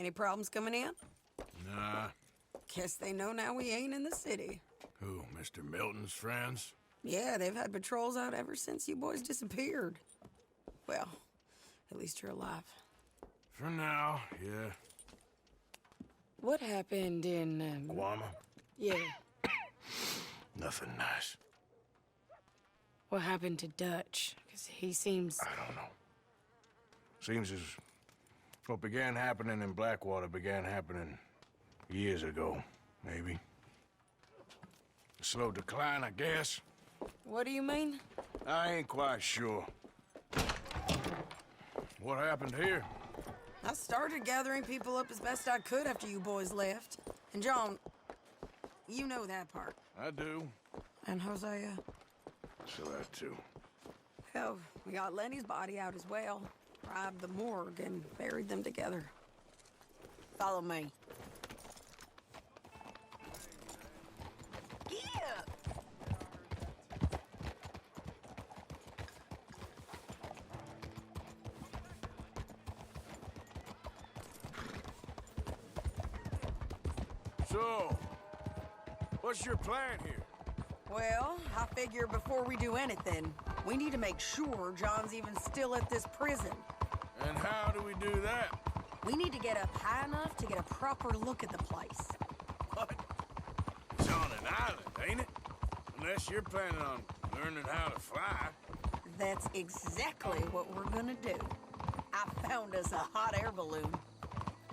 Any problems coming in? Nah. Guess they know now we ain't in the city. Who, Mr. Milton's friends? Yeah, they've had patrols out ever since you boys disappeared. Well, at least you're alive. For now, yeah. What happened in, Guama? Yeah. Nothing nice. What happened to Dutch? Because he seems... I don't know. Seems as what began happening in Blackwater began happening years ago, maybe. A slow decline, I guess. What do you mean? I ain't quite sure. What happened here? I started gathering people up as best I could after you boys left. And John, you know that part. I do. And Hosea? So that too. Hell, we got Lenny's body out as well. Robbed the morgue and buried them together. Follow me. Yeah! So, what's your plan here? Well, I figure before we do anything, we need to make sure John's even still at this prison. And how do we do that? We need to get up high enough to get a proper look at the place. What? It's on an island, ain't it? Unless you're planning on learning how to fly. That's exactly what we're gonna do. I found us a hot air balloon.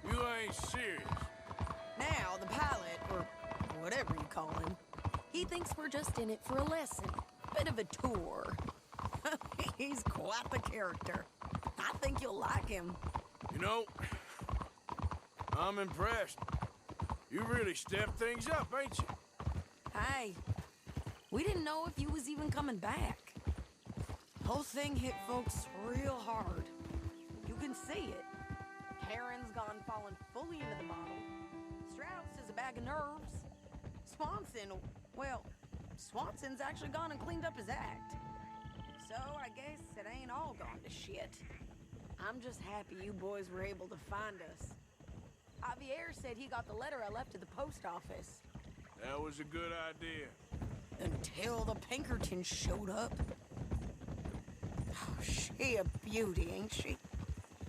You ain't serious. Now, the pilot, or whatever you call him, he thinks we're just in it for a lesson. Bit of a tour. He's quite the character. I think you'll like him. You know, I'm impressed. You really stepped things up, ain't you? Hey, we didn't know if you was even coming back. Whole thing hit folks real hard. You can see it. Karen's gone falling fully into the bottle. Strauss is a bag of nerves. Swanson, well, Swanson's actually gone and cleaned up his act. So I guess it ain't all gone to shit. I'm just happy you boys were able to find us. Javier said he got the letter I left at the post office. That was a good idea. Until the Pinkertons showed up. Oh, she a beauty, ain't she?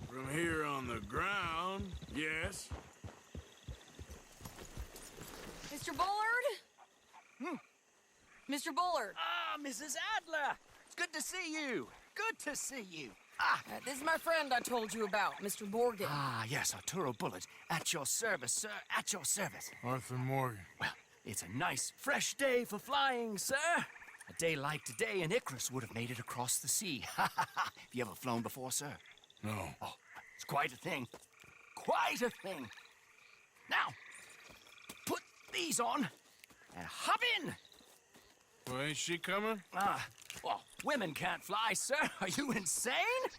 From here on the ground, yes. Mr. Bullard? Mr. Bullard. Ah, Mrs. Adler! It's good to see you. Good to see you. This is my friend I told you about, Mr. Morgan. Ah, yes, Arturo Bullard. At your service, sir. At your service. Arthur Morgan. Well, it's a nice, fresh day for flying, sir. A day like today, an Icarus would have made it across the sea. Have you ever flown before, sir? No. Oh, it's quite a thing. Quite a thing. Now, put these on and hop in. Well, ain't she coming? Well, women can't fly, sir. Are you insane?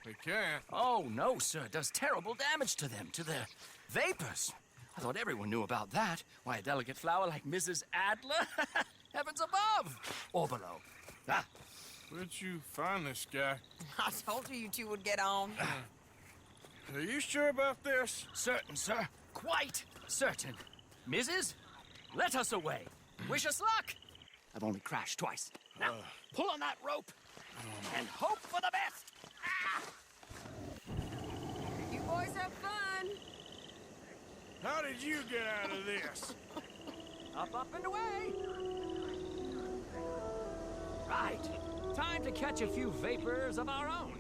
They can't. Oh, no, sir. It does terrible damage to them, to their vapors. I thought everyone knew about that. Why, a delicate flower like Mrs. Adler? Heavens above or below. Where'd you find this guy? I told you two would get on. Are you sure about this? Certain, sir. Quite certain. Mrs., let us away. Wish us luck. I've only crashed twice. Now, pull on that rope and hope for the best. You boys have fun. How did you get out of this? Up, and away. Right. Time to catch a few vapors of our own.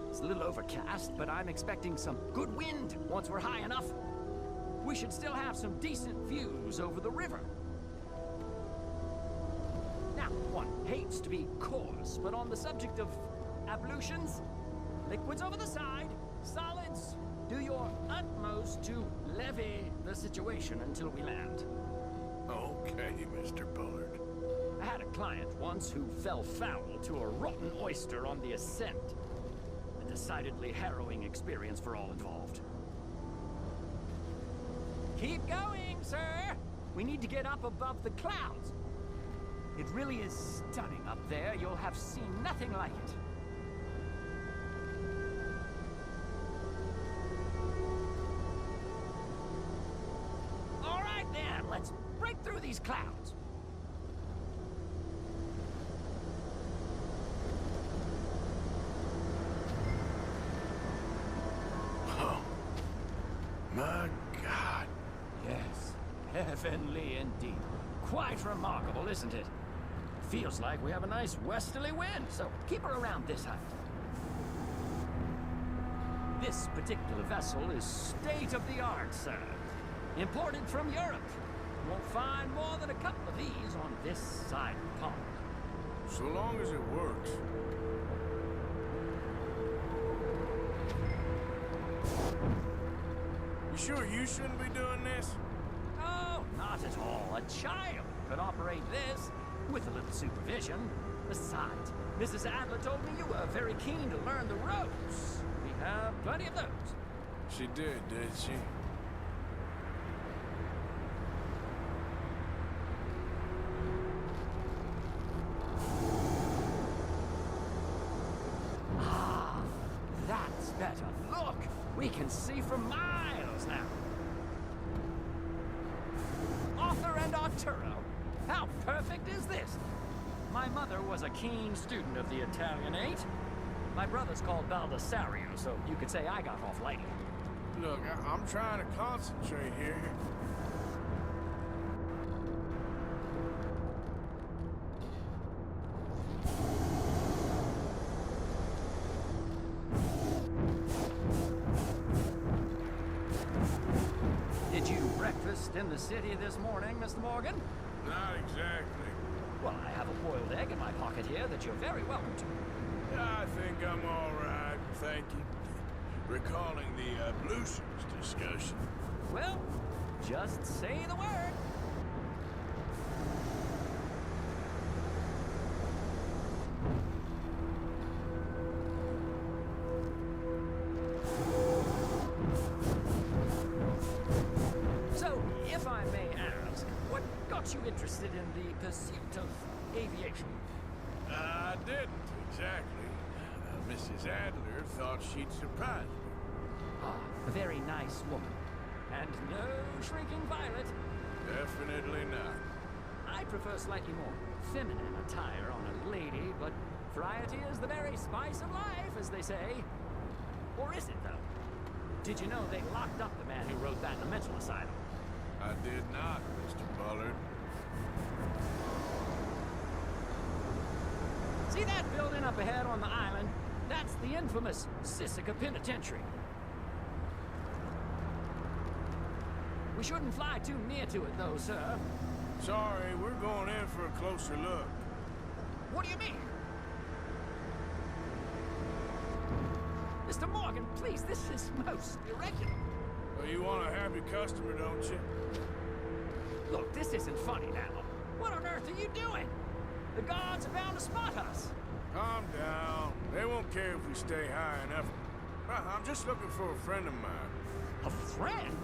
It's a little overcast, but I'm expecting some good wind once we're high enough. We should still have some decent views over the river. Now, one hates to be coarse, but on the subject of ablutions, liquids over the side, solids, do your utmost to levy the situation until we land. Okay, Mr. Bullard. I had a client once who fell foul to a rotten oyster on the ascent. A decidedly harrowing experience for all involved. Keep going, sir! We need to get up above the clouds. It really is stunning up there. You'll have seen nothing like it. Let's break through these clouds. Oh, my God. Yes, heavenly indeed. Quite remarkable, isn't it? Feels like we have a nice westerly wind, so keep her around this height. This particular vessel is state-of-the-art, sir. Imported from Europe. You won't find more than a couple of these on this side of the pond. So long as it works. You sure you shouldn't be doing this? Oh, not at all. A child could operate this with a little supervision. Besides, Mrs. Adler told me you were very keen to learn the ropes. We have plenty of those. She did she? Ah, that's better. Look, we can see for miles now. Arthur and Arturo. How perfect is this? My mother was a keen student of the Italianate. My brother's called Baldessario, so you could say I got off lightly. Look, I'm trying to concentrate here. Did you breakfast in the city this morning, Mr. Morgan? Not exactly. Well, I have a boiled egg in my pocket here that you're very welcome to. I think I'm all right, thank you. Recalling the ablutions discussion. Well, just say the word. So, if I may ask, what got you interested in the pursuit of aviation? I didn't exactly. Mrs. Adler thought she'd surprise me. Ah, a very nice woman. And no shrinking violet. Definitely not. I prefer slightly more feminine attire on a lady, but variety is the very spice of life, as they say. Or is it, though? Did you know they locked up the man who wrote that in a mental asylum? I did not, Mr. Bullard. See that building up ahead on the island? That's the infamous Sisika Penitentiary. We shouldn't fly too near to it, though, sir. Sorry, we're going in for a closer look. What do you mean? Mr. Morgan, please, this is most irregular. Well, you want a happy customer, don't you? Look, this isn't funny now. What on earth are you doing? The guards are bound to spot us. Calm down. They won't care if we stay high enough. I'm just looking for a friend of mine. A friend?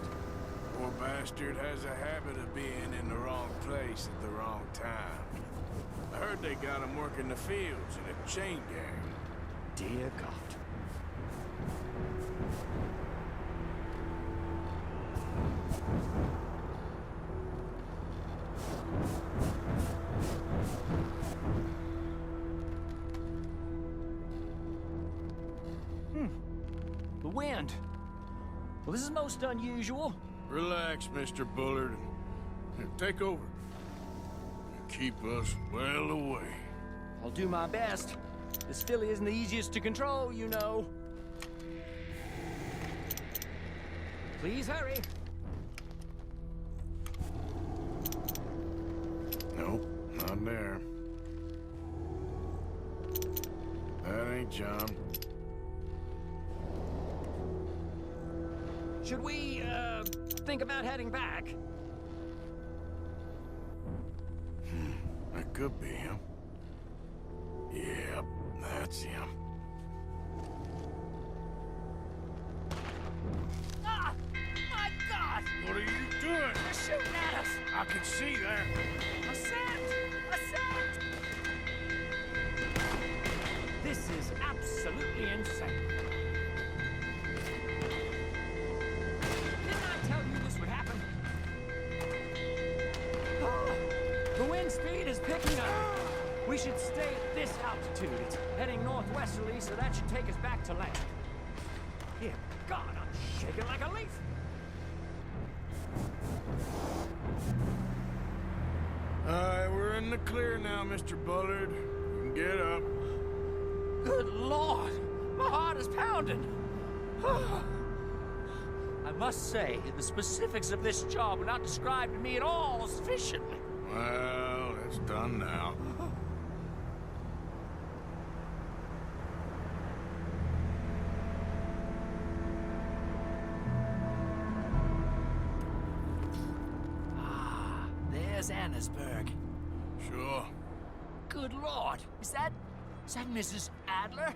Poor bastard has a habit of being in the wrong place at the wrong time. I heard they got him working the fields in a chain gang. Dear God. The wind. Well, this is most unusual. Relax, Mr. Bullard. Here, take over. Keep us well away. I'll do my best. This filly isn't the easiest to control, you know. Please hurry. Nope, not there. That ain't John. Should we, think about heading back? That could be him. Yep, that's him. Ah! My God! What are you doing? They're shooting at us! I can see that. Ascent! Ascent! This is absolutely insane. Didn't I tell you this would happen? wind speed is picking up. We should stay at this altitude. It's heading northwesterly, so that should take us back to land. Dear God, I'm shaking like a leaf. Alright, we're in the clear now, Mr. Bullard. You can get up. Good Lord, my heart is pounding. I must say, the specifics of this job were not described to me at all sufficiently. Well, it's done now. There's Annesburg. Sure. Good Lord, is that Mrs. Adler?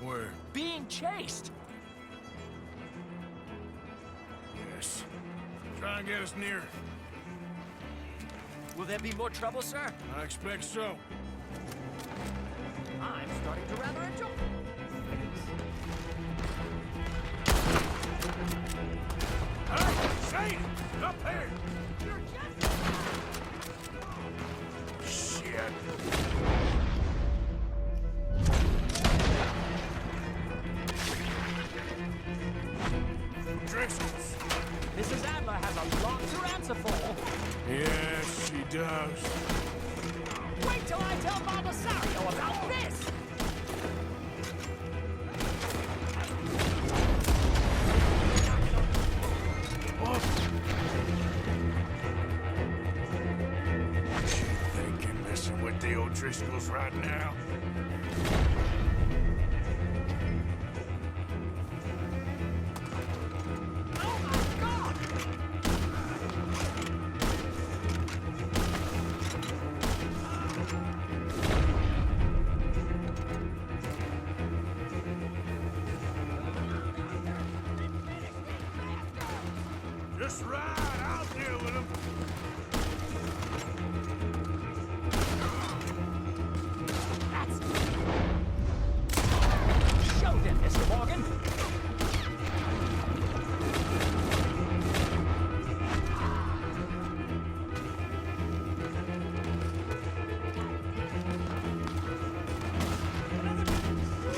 Where? Being chased. Yes. Try and get us near. Will there be more trouble, sir? I expect so. I'm starting to rather enjoy. Hey, Shane! Up here! You're just... Shit. Drexels. Mrs. Adler has a lot to answer for. Yes, she does. Wait till I tell Baldasario about this! What? She think you're messing with the O'Driscolls right now? Oh my God! Just ride, I'll deal with him. That's... Show them, Mr. Morgan!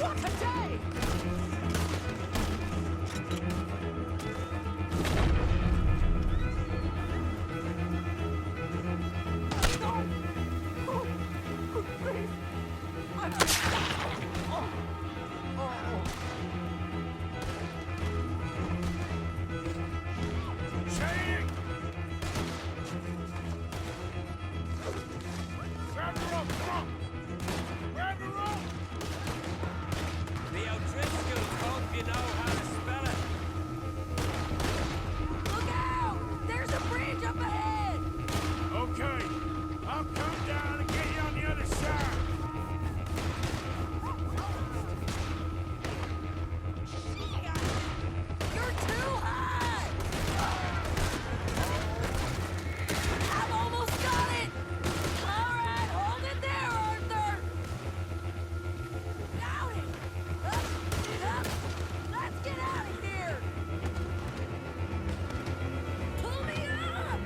What a day! Shane! Grab the rope, come on! Grab the rope! The O'Driscolls hope you know how to spell it. Look out! There's a bridge up ahead! Okay, I'll come down and get you on the other side. You're too high! I've almost got it! Alright, hold it there, Arthur! Got it! Up! Let's get out of here! Pull me up!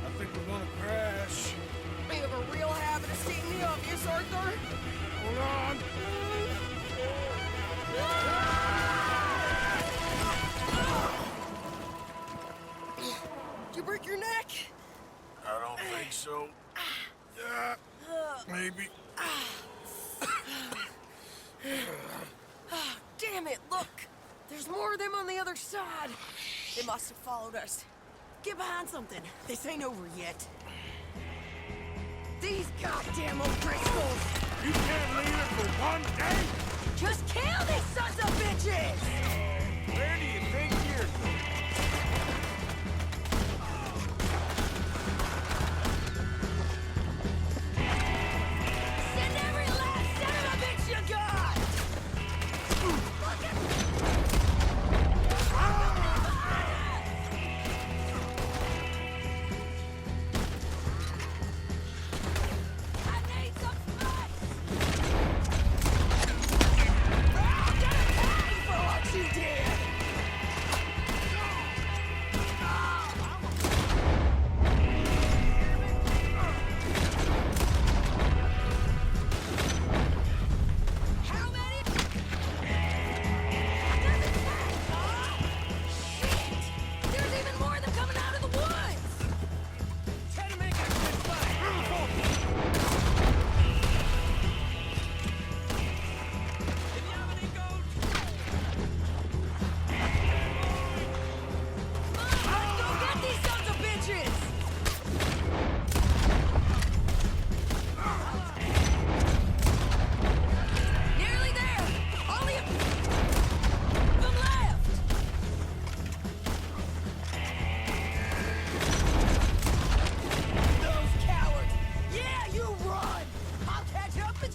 I think we're gonna crash. You have a real habit of seeing the obvious, Arthur. Hold on. Did you break your neck? I don't think so. Maybe. Damn it, look! There's more of them on the other side. They must have followed us. Get behind something. This ain't over yet. These goddamn O'Driscolls! You can't leave it for one day? Just kill these sons of bitches! Where do you think you're going? Send every last son of a bitch you got! Look at...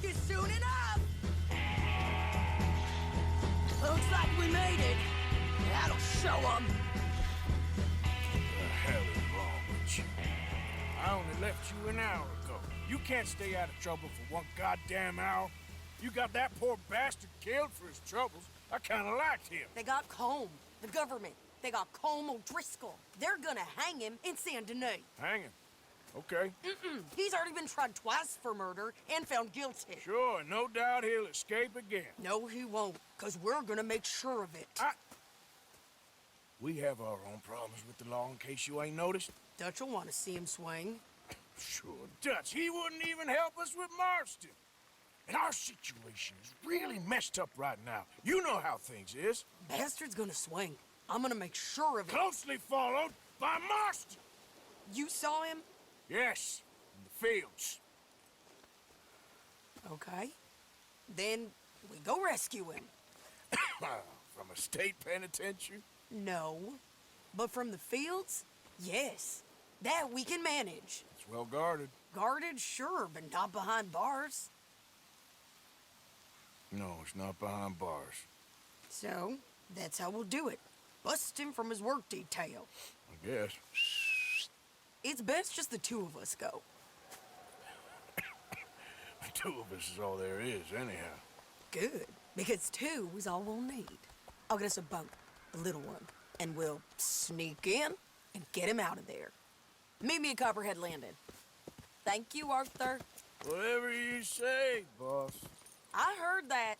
you soon enough! Looks like we made it. That'll show them. What the hell is wrong with you? I only left you an hour ago. You can't stay out of trouble for one goddamn hour. You got that poor bastard killed for his troubles. I kinda liked him. They got Combe, the government. They got Combe O'Driscoll. They're gonna hang him in Saint Denis. Hang him. Okay. He's already been tried twice for murder and found guilty. Sure, no doubt he'll escape again. No, he won't, because we're gonna make sure of it. We have our own problems with the law in case you ain't noticed. Dutch will want to see him swing. Sure, Dutch, he wouldn't even help us with Marston. And our situation is really messed up right now. You know how things is. Bastard's gonna swing. I'm gonna make sure of it. Closely followed by Marston. You saw him? Yes, in the fields. Okay. Then we go rescue him. From a state penitentiary? No. But from the fields? Yes. That we can manage. It's well guarded. Guarded, sure, but not behind bars. No, it's not behind bars. So, that's how we'll do it. Bust him from his work detail. I guess. It's best just the two of us go. The two of us is all there is, anyhow. Good, because two is all we'll need. I'll get us a boat, a little one, and we'll sneak in and get him out of there. Meet me at Copperhead Landing. Thank you, Arthur. Whatever you say, boss. I heard that.